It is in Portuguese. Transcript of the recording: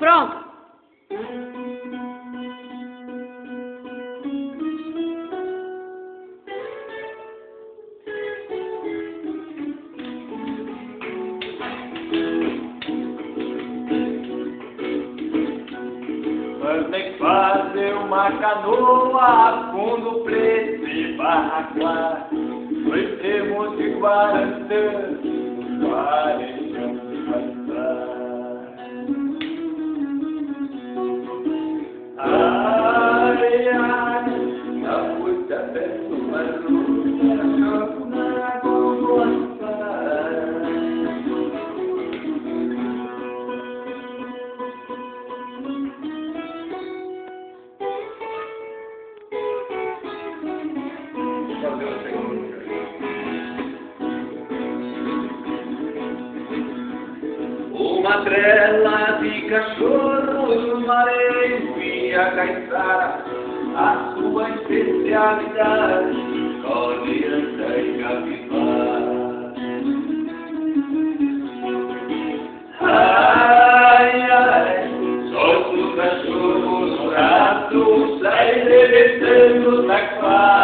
Pronto. Nós tem que fazer uma canoa, fundo preto e barraquá. Nós temos de Guarantã, Guarejão de passar. Ai, ai, a puta desce uma luz, jogo na água do uma trela de cachorro, marejo e a caiçara, a sua especialidade, colheita e capivara. Ai, ai, solta o cachorro no rato, sai levantando da quadra.